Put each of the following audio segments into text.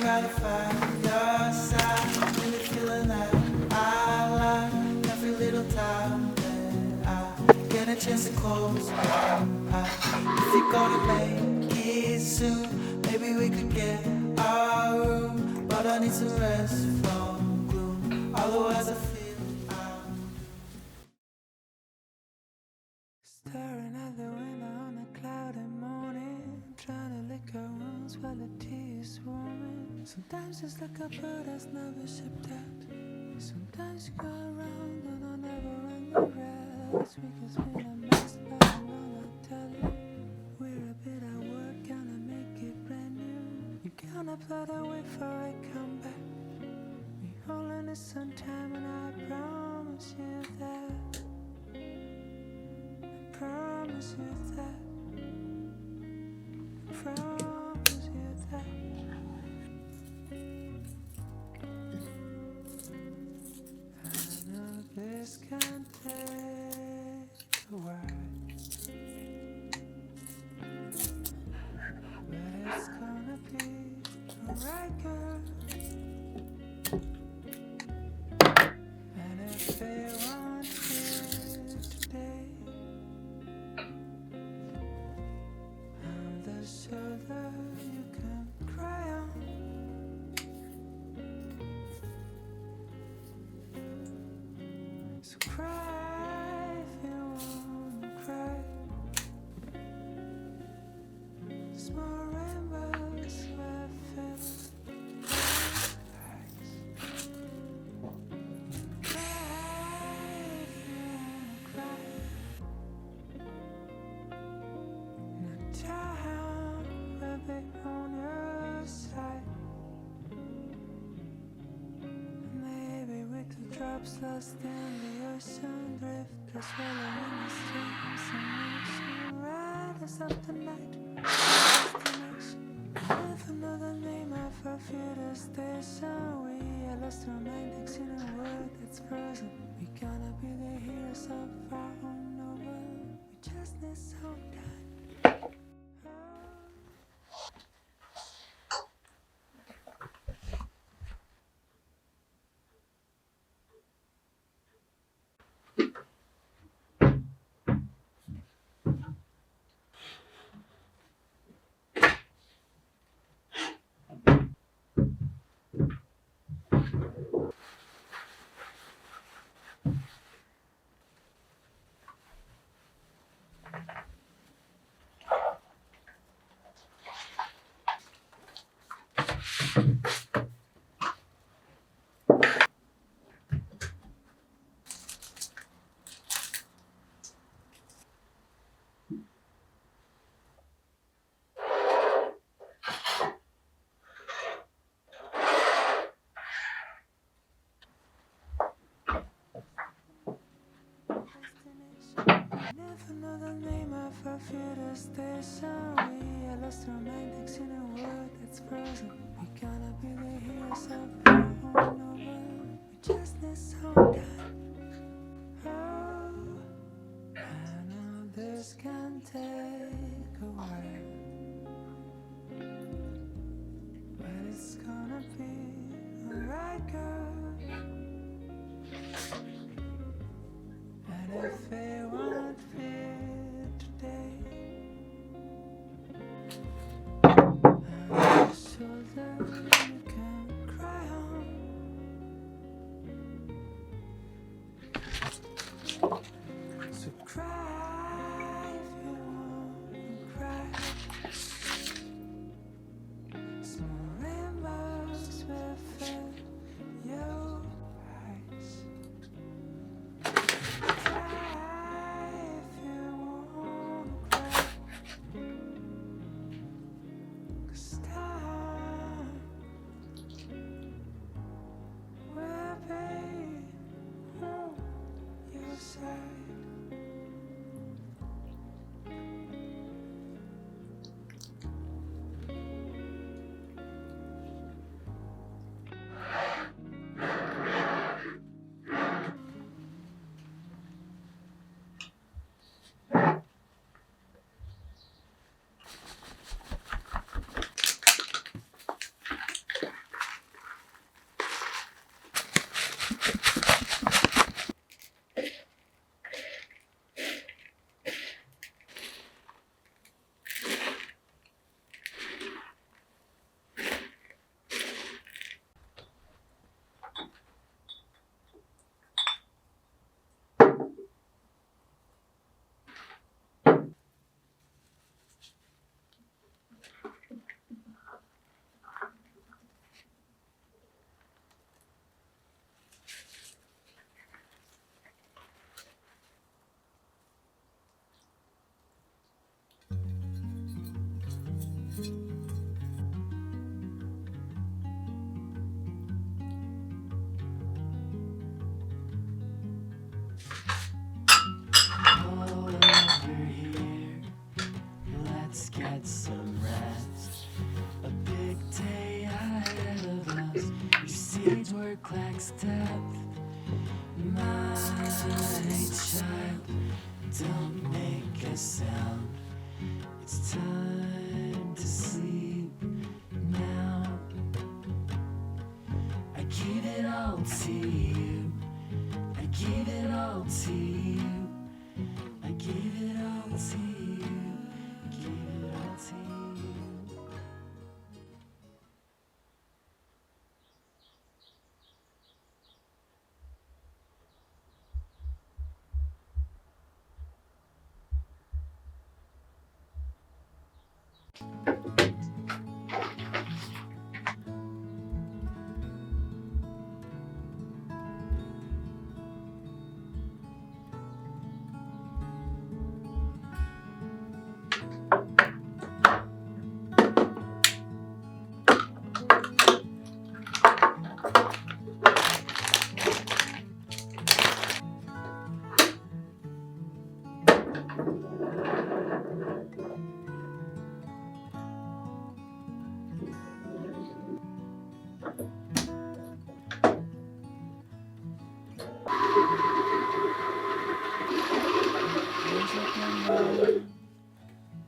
rather find your side than the feeling that I like. Every little time that I get a chance to close my eyes. If you're gonna make it soon, maybe we could get our room. But I need some rest from gloom. Otherwise I feel I'm staring out the window on a cloudy morning, trying to lick our wounds while the tea is warming. Sometimes it's like a bird that's never shipped out. Sometimes you go around and I never run the red. This week has been a mess, but I know I'll tell you. We're a bit at work, gonna make it brand new. You're gonna plot a way for a comeback. We all need some time and I promise you that. Promise you that. Promise you that. I know this can take a while, but it's gonna be alright, girl. And if they want you today, I'm the shoulder you can cry on. So cry if you wanna cry. Small rainbows will fill your eyes. Cry if you wanna cry. And the time will be on your side. Maybe we could drop lost in the ocean, drift or swallowing the streams and ocean. Ride us up the night, destination. With another name of our future station. We are lost romantics in a world that's frozen. We gonna be the heroes of our own novel. We just need some time. Never know the name of our future station. We are lost romantics in a world that's frozen. We gonna be the heroes of our own novel. We just need some time. Oh, I know this can take a while, but it's gonna be alright, girl. And if they want fit today, I'm the shoulder you can cry on. So cry if you want to cry. Small rainbows will fill your eyes. Cry if you wanna cry. 'Cause time will be on your side. next death. My child, don't make a sound. It's time to sleep now. I give it all to you. I give it all to you. I give it all to you. Give it all to you.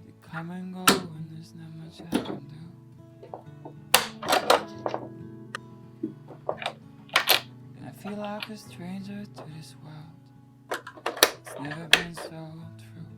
They come and go and there's not much I can do. And I feel like a stranger to this world. It's never been so true.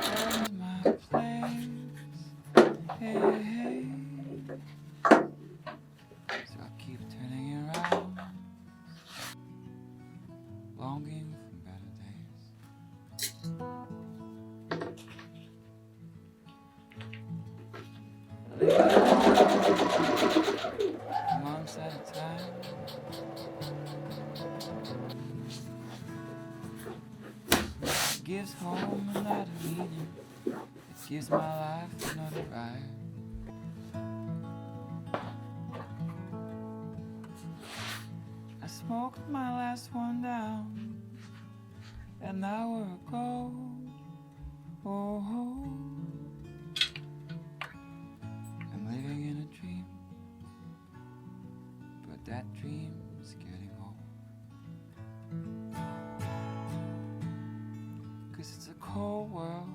Here's my place. Hey, hey. So I keep turning around, longing for better days. Months at a time. It gives home another meaning. It gives my life another ride. I smoked my last one down an hour ago. Oh, I'm living in a dream, but that dream's getting old. 'Cause it's a cold world.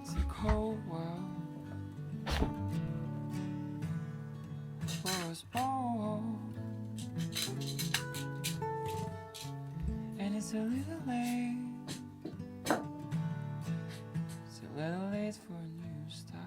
It's a cold world for us both, and it's a little late. It's a little late for a new start.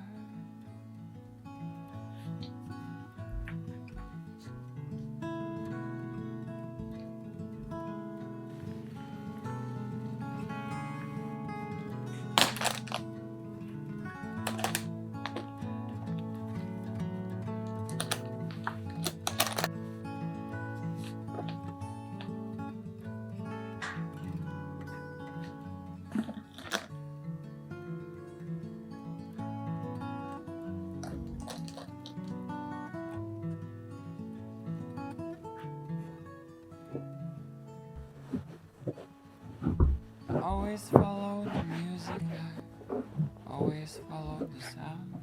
Always follow the music, I always follow the sound.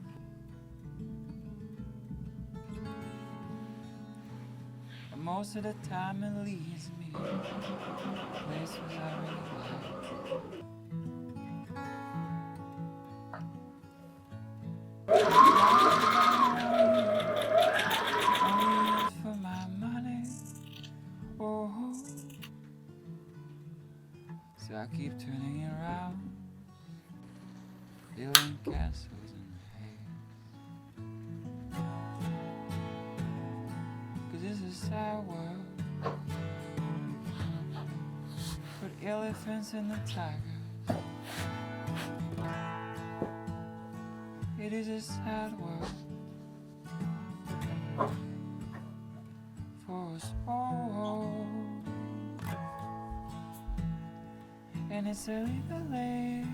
And most of the time it leads me to places I really like. Only for my money, oh. So I keep turning around, building castles in the haze. 'Cause this is a sad world, put elephants in the tigers. It is a sad world for us all. And it's a little late